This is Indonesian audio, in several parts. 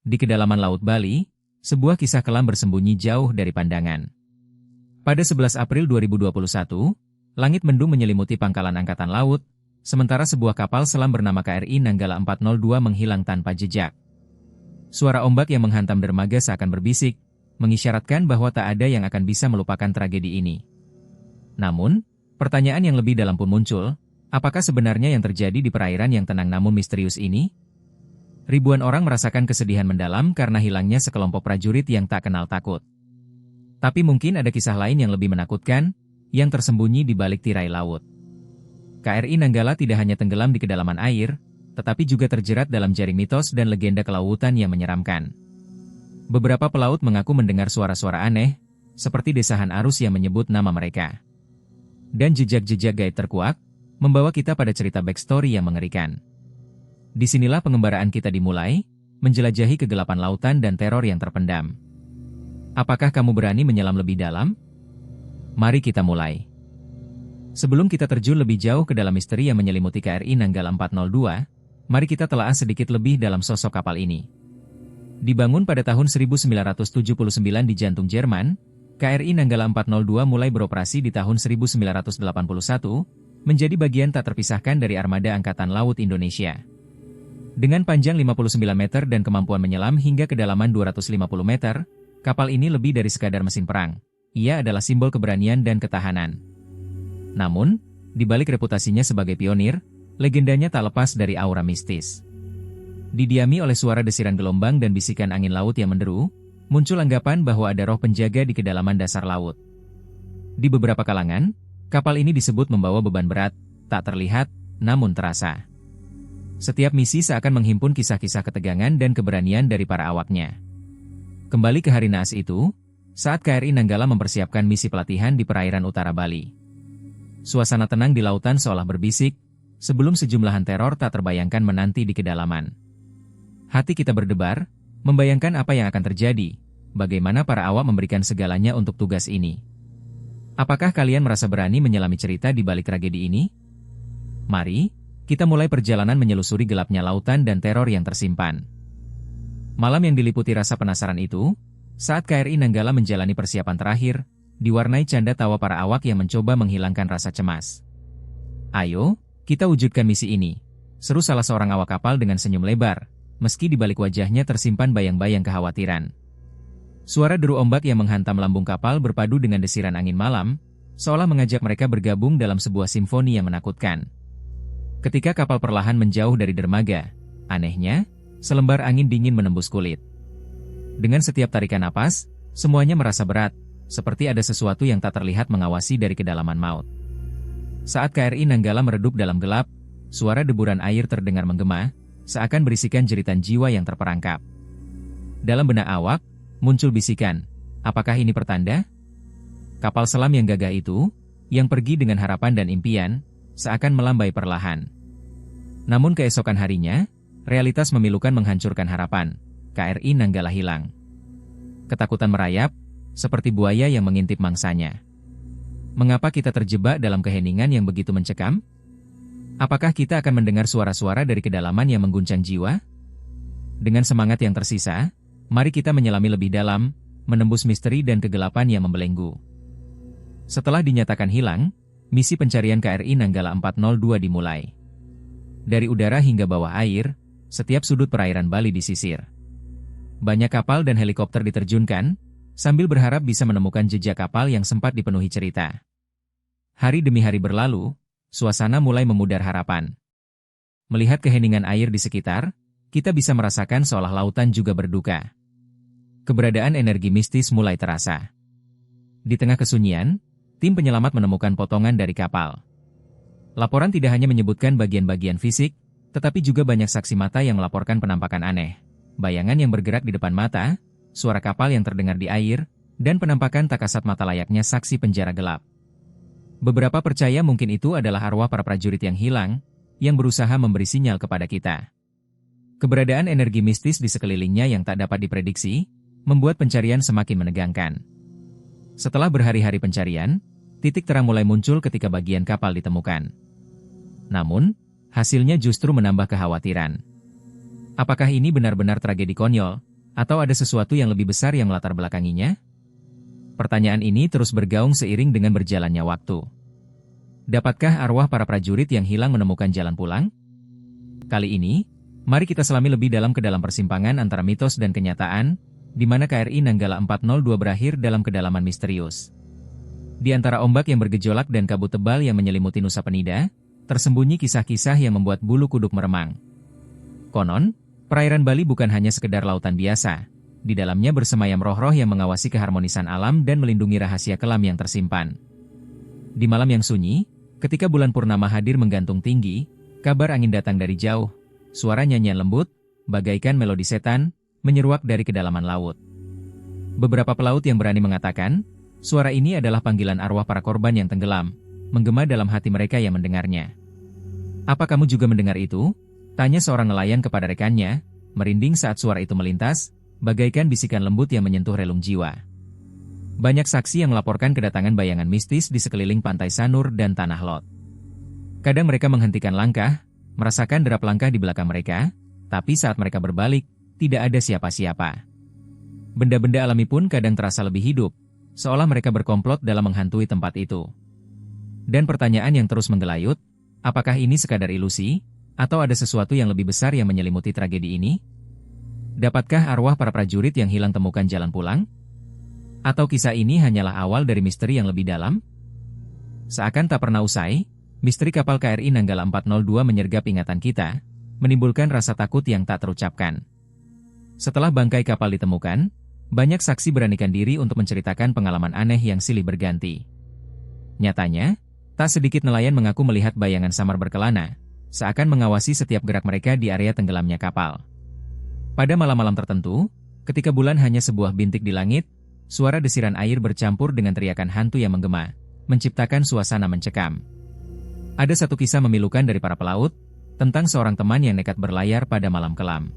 Di kedalaman Laut Bali, sebuah kisah kelam bersembunyi jauh dari pandangan. Pada 11 April 2021, langit mendung menyelimuti pangkalan Angkatan Laut, sementara sebuah kapal selam bernama KRI Nanggala 402 menghilang tanpa jejak. Suara ombak yang menghantam dermaga seakan berbisik, mengisyaratkan bahwa tak ada yang akan bisa melupakan tragedi ini. Namun, pertanyaan yang lebih dalam pun muncul, apakah sebenarnya yang terjadi di perairan yang tenang namun misterius ini? Ribuan orang merasakan kesedihan mendalam karena hilangnya sekelompok prajurit yang tak kenal takut. Tapi mungkin ada kisah lain yang lebih menakutkan, yang tersembunyi di balik tirai laut. KRI Nanggala tidak hanya tenggelam di kedalaman air, tetapi juga terjerat dalam jaring mitos dan legenda kelautan yang menyeramkan. Beberapa pelaut mengaku mendengar suara-suara aneh, seperti desahan arus yang menyebut nama mereka. Dan jejak-jejak gaib terkuak, membawa kita pada cerita backstory yang mengerikan. Disinilah pengembaraan kita dimulai, menjelajahi kegelapan lautan dan teror yang terpendam. Apakah kamu berani menyelam lebih dalam? Mari kita mulai. Sebelum kita terjun lebih jauh ke dalam misteri yang menyelimuti KRI Nanggala 402, mari kita telaah sedikit lebih dalam sosok kapal ini. Dibangun pada tahun 1979 di jantung Jerman, KRI Nanggala 402 mulai beroperasi di tahun 1981, menjadi bagian tak terpisahkan dari armada Angkatan Laut Indonesia. Dengan panjang 59 meter dan kemampuan menyelam hingga kedalaman 250 meter, kapal ini lebih dari sekadar mesin perang. Ia adalah simbol keberanian dan ketahanan. Namun, di balik reputasinya sebagai pionir, legendanya tak lepas dari aura mistis. Didiami oleh suara desiran gelombang dan bisikan angin laut yang menderu, muncul anggapan bahwa ada roh penjaga di kedalaman dasar laut. Di beberapa kalangan, kapal ini disebut membawa beban berat, tak terlihat, namun terasa. Setiap misi seakan menghimpun kisah-kisah ketegangan dan keberanian dari para awaknya. Kembali ke hari naas itu, saat KRI Nanggala mempersiapkan misi pelatihan di perairan utara Bali. Suasana tenang di lautan seolah berbisik, sebelum sejumlah teror tak terbayangkan menanti di kedalaman. Hati kita berdebar, membayangkan apa yang akan terjadi, bagaimana para awak memberikan segalanya untuk tugas ini. Apakah kalian merasa berani menyelami cerita di balik tragedi ini? Mari kita mulai perjalanan menyelusuri gelapnya lautan dan teror yang tersimpan. Malam yang diliputi rasa penasaran itu, saat KRI Nanggala menjalani persiapan terakhir, diwarnai canda tawa para awak yang mencoba menghilangkan rasa cemas. Ayo, kita wujudkan misi ini, seru salah seorang awak kapal dengan senyum lebar, meski di balik wajahnya tersimpan bayang-bayang kekhawatiran. Suara deru ombak yang menghantam lambung kapal berpadu dengan desiran angin malam, seolah mengajak mereka bergabung dalam sebuah simfoni yang menakutkan. Ketika kapal perlahan menjauh dari dermaga, anehnya, selembar angin dingin menembus kulit. Dengan setiap tarikan napas, semuanya merasa berat, seperti ada sesuatu yang tak terlihat mengawasi dari kedalaman maut. Saat KRI Nanggala meredup dalam gelap, suara deburan air terdengar menggema, seakan berisikan jeritan jiwa yang terperangkap. Dalam benak awak, muncul bisikan, apakah ini pertanda? Kapal selam yang gagah itu, yang pergi dengan harapan dan impian, seakan melambai perlahan. Namun keesokan harinya, realitas memilukan menghancurkan harapan. KRI Nanggala hilang. Ketakutan merayap, seperti buaya yang mengintip mangsanya. Mengapa kita terjebak dalam keheningan yang begitu mencekam? Apakah kita akan mendengar suara-suara dari kedalaman yang mengguncang jiwa? Dengan semangat yang tersisa, mari kita menyelami lebih dalam, menembus misteri dan kegelapan yang membelenggu. Setelah dinyatakan hilang, misi pencarian KRI Nanggala 402 dimulai. Dari udara hingga bawah air, setiap sudut perairan Bali disisir. Banyak kapal dan helikopter diterjunkan, sambil berharap bisa menemukan jejak kapal yang sempat dipenuhi cerita. Hari demi hari berlalu, suasana mulai memudar harapan. Melihat keheningan air di sekitar, kita bisa merasakan seolah lautan juga berduka. Keberadaan energi mistis mulai terasa. Di tengah kesunyian, tim penyelamat menemukan potongan dari kapal. Laporan tidak hanya menyebutkan bagian-bagian fisik, tetapi juga banyak saksi mata yang melaporkan penampakan aneh. Bayangan yang bergerak di depan mata, suara kapal yang terdengar di air, dan penampakan tak kasat mata layaknya saksi penjara gelap. Beberapa percaya mungkin itu adalah arwah para prajurit yang hilang, yang berusaha memberi sinyal kepada kita. Keberadaan energi mistis di sekelilingnya yang tak dapat diprediksi, membuat pencarian semakin menegangkan. Setelah berhari-hari pencarian, titik terang mulai muncul ketika bagian kapal ditemukan. Namun, hasilnya justru menambah kekhawatiran. Apakah ini benar-benar tragedi konyol, Atau ada sesuatu yang lebih besar yang melatar belakanginya? Pertanyaan ini terus bergaung seiring dengan berjalannya waktu. Dapatkah arwah para prajurit yang hilang menemukan jalan pulang? Kali ini, mari kita selami lebih dalam ke dalam persimpangan antara mitos dan kenyataan, di mana KRI Nanggala 402 berakhir dalam kedalaman misterius. Di antara ombak yang bergejolak dan kabut tebal yang menyelimuti Nusa Penida, tersembunyi kisah-kisah yang membuat bulu kuduk meremang. Konon, perairan Bali bukan hanya sekedar lautan biasa. Di dalamnya bersemayam roh-roh yang mengawasi keharmonisan alam dan melindungi rahasia kelam yang tersimpan. Di malam yang sunyi, ketika bulan purnama hadir menggantung tinggi, kabar angin datang dari jauh. Suara nyanyian lembut, bagaikan melodi setan, menyeruak dari kedalaman laut. Beberapa pelaut yang berani mengatakan, suara ini adalah panggilan arwah para korban yang tenggelam, menggema dalam hati mereka yang mendengarnya. "Apa kamu juga mendengar itu?" tanya seorang nelayan kepada rekannya, merinding saat suara itu melintas, bagaikan bisikan lembut yang menyentuh relung jiwa. Banyak saksi yang melaporkan kedatangan bayangan mistis di sekeliling pantai Sanur dan Tanah Lot. Kadang mereka menghentikan langkah, merasakan derap langkah di belakang mereka, tapi saat mereka berbalik, tidak ada siapa-siapa. Benda-benda alami pun kadang terasa lebih hidup, seolah mereka berkomplot dalam menghantui tempat itu. Dan pertanyaan yang terus menggelayut, apakah ini sekadar ilusi, atau ada sesuatu yang lebih besar yang menyelimuti tragedi ini? Dapatkah arwah para prajurit yang hilang temukan jalan pulang? Atau kisah ini hanyalah awal dari misteri yang lebih dalam? Seakan tak pernah usai, misteri kapal KRI Nanggala 402 menyergap ingatan kita, menimbulkan rasa takut yang tak terucapkan. Setelah bangkai kapal ditemukan, banyak saksi beranikan diri untuk menceritakan pengalaman aneh yang silih berganti. Nyatanya, tak sedikit nelayan mengaku melihat bayangan samar berkelana, seakan mengawasi setiap gerak mereka di area tenggelamnya kapal. Pada malam-malam tertentu, ketika bulan hanya sebuah bintik di langit, suara desiran air bercampur dengan teriakan hantu yang menggema, menciptakan suasana mencekam. Ada satu kisah memilukan dari para pelaut, tentang seorang teman yang nekat berlayar pada malam kelam.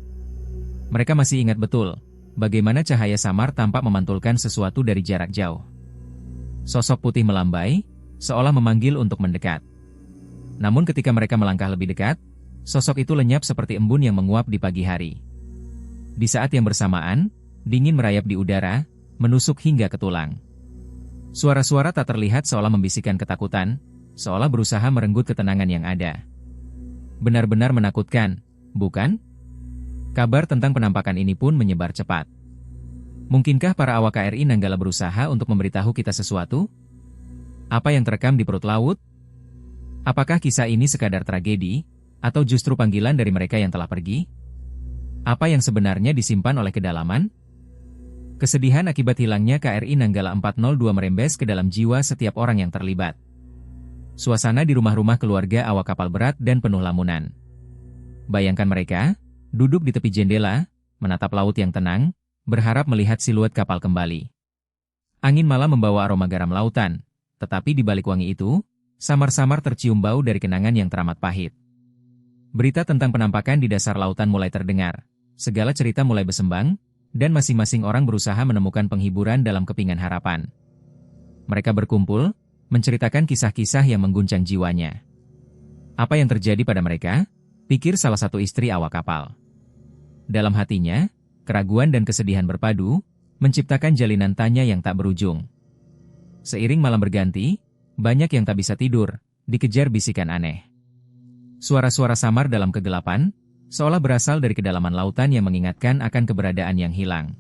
Mereka masih ingat betul, bagaimana cahaya samar tampak memantulkan sesuatu dari jarak jauh. Sosok putih melambai, seolah memanggil untuk mendekat. Namun ketika mereka melangkah lebih dekat, sosok itu lenyap seperti embun yang menguap di pagi hari. Di saat yang bersamaan, dingin merayap di udara, menusuk hingga ke tulang. Suara-suara tak terlihat seolah membisikkan ketakutan, seolah berusaha merenggut ketenangan yang ada. Benar-benar menakutkan, bukan? Kabar tentang penampakan ini pun menyebar cepat. Mungkinkah para awak KRI Nanggala berusaha untuk memberitahu kita sesuatu? Apa yang terekam di perut laut? Apakah kisah ini sekadar tragedi, atau justru panggilan dari mereka yang telah pergi? Apa yang sebenarnya disimpan oleh kedalaman? Kesedihan akibat hilangnya KRI Nanggala 402 merembes ke dalam jiwa setiap orang yang terlibat. Suasana di rumah-rumah keluarga awak kapal berat dan penuh lamunan. Bayangkan mereka, duduk di tepi jendela, menatap laut yang tenang, berharap melihat siluet kapal kembali. Angin malam membawa aroma garam lautan, tetapi di balik wangi itu, samar-samar tercium bau dari kenangan yang teramat pahit. Berita tentang penampakan di dasar lautan mulai terdengar. Segala cerita mulai bersembang, dan masing-masing orang berusaha menemukan penghiburan dalam kepingan harapan. Mereka berkumpul, menceritakan kisah-kisah yang mengguncang jiwanya. Apa yang terjadi pada mereka? Pikir salah satu istri awak kapal. Dalam hatinya, keraguan dan kesedihan berpadu, menciptakan jalinan tanya yang tak berujung. Seiring malam berganti, banyak yang tak bisa tidur, dikejar bisikan aneh. Suara-suara samar dalam kegelapan, seolah berasal dari kedalaman lautan yang mengingatkan akan keberadaan yang hilang.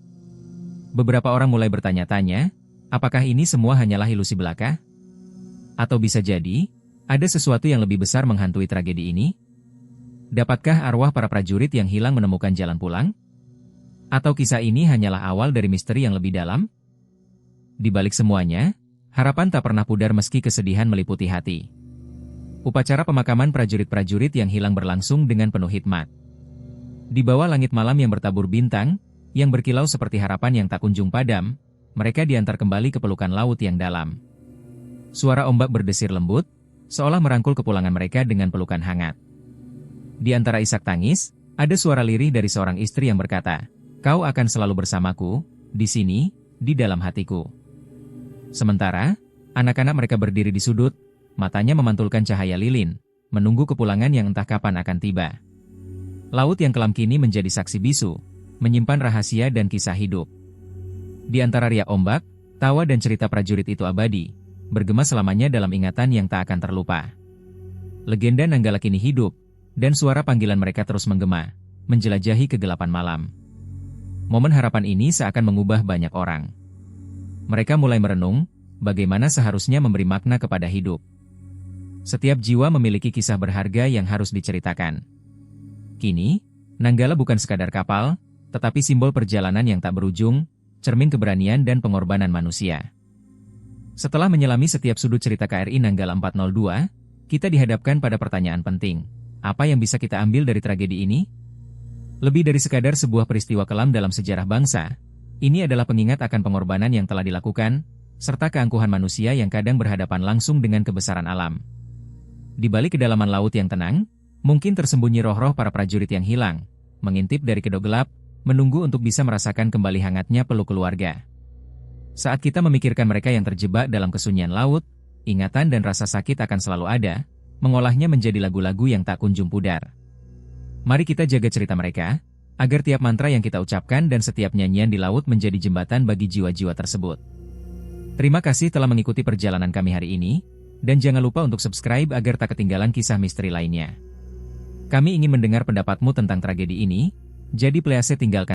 Beberapa orang mulai bertanya-tanya, apakah ini semua hanyalah ilusi belaka? Atau bisa jadi, ada sesuatu yang lebih besar menghantui tragedi ini? Dapatkah arwah para prajurit yang hilang menemukan jalan pulang? Atau kisah ini hanyalah awal dari misteri yang lebih dalam? Di balik semuanya, harapan tak pernah pudar meski kesedihan meliputi hati. Upacara pemakaman prajurit-prajurit yang hilang berlangsung dengan penuh hikmat. Di bawah langit malam yang bertabur bintang, yang berkilau seperti harapan yang tak kunjung padam, mereka diantar kembali ke pelukan laut yang dalam. Suara ombak berdesir lembut, seolah merangkul kepulangan mereka dengan pelukan hangat. Di antara isak tangis, ada suara lirih dari seorang istri yang berkata, "Kau akan selalu bersamaku, di sini, di dalam hatiku." Sementara, anak-anak mereka berdiri di sudut, matanya memantulkan cahaya lilin, menunggu kepulangan yang entah kapan akan tiba. Laut yang kelam kini menjadi saksi bisu, menyimpan rahasia dan kisah hidup. Di antara riak ombak, tawa dan cerita prajurit itu abadi, bergema selamanya dalam ingatan yang tak akan terlupa. Legenda Nanggala kini hidup, dan suara panggilan mereka terus menggema, menjelajahi kegelapan malam. Momen harapan ini seakan mengubah banyak orang. Mereka mulai merenung, bagaimana seharusnya memberi makna kepada hidup. Setiap jiwa memiliki kisah berharga yang harus diceritakan. Kini, Nanggala bukan sekadar kapal, tetapi simbol perjalanan yang tak berujung, cermin keberanian dan pengorbanan manusia. Setelah menyelami setiap sudut cerita KRI Nanggala 402, kita dihadapkan pada pertanyaan penting. Apa yang bisa kita ambil dari tragedi ini? Lebih dari sekadar sebuah peristiwa kelam dalam sejarah bangsa, ini adalah pengingat akan pengorbanan yang telah dilakukan, serta keangkuhan manusia yang kadang berhadapan langsung dengan kebesaran alam. Di balik kedalaman laut yang tenang, mungkin tersembunyi roh-roh para prajurit yang hilang, mengintip dari kedok gelap, menunggu untuk bisa merasakan kembali hangatnya peluk keluarga. Saat kita memikirkan mereka yang terjebak dalam kesunyian laut, ingatan dan rasa sakit akan selalu ada, mengolahnya menjadi lagu-lagu yang tak kunjung pudar. Mari kita jaga cerita mereka, agar tiap mantra yang kita ucapkan dan setiap nyanyian di laut menjadi jembatan bagi jiwa-jiwa tersebut. Terima kasih telah mengikuti perjalanan kami hari ini, dan jangan lupa untuk subscribe agar tak ketinggalan kisah misteri lainnya. Kami ingin mendengar pendapatmu tentang tragedi ini, jadi please tinggalkan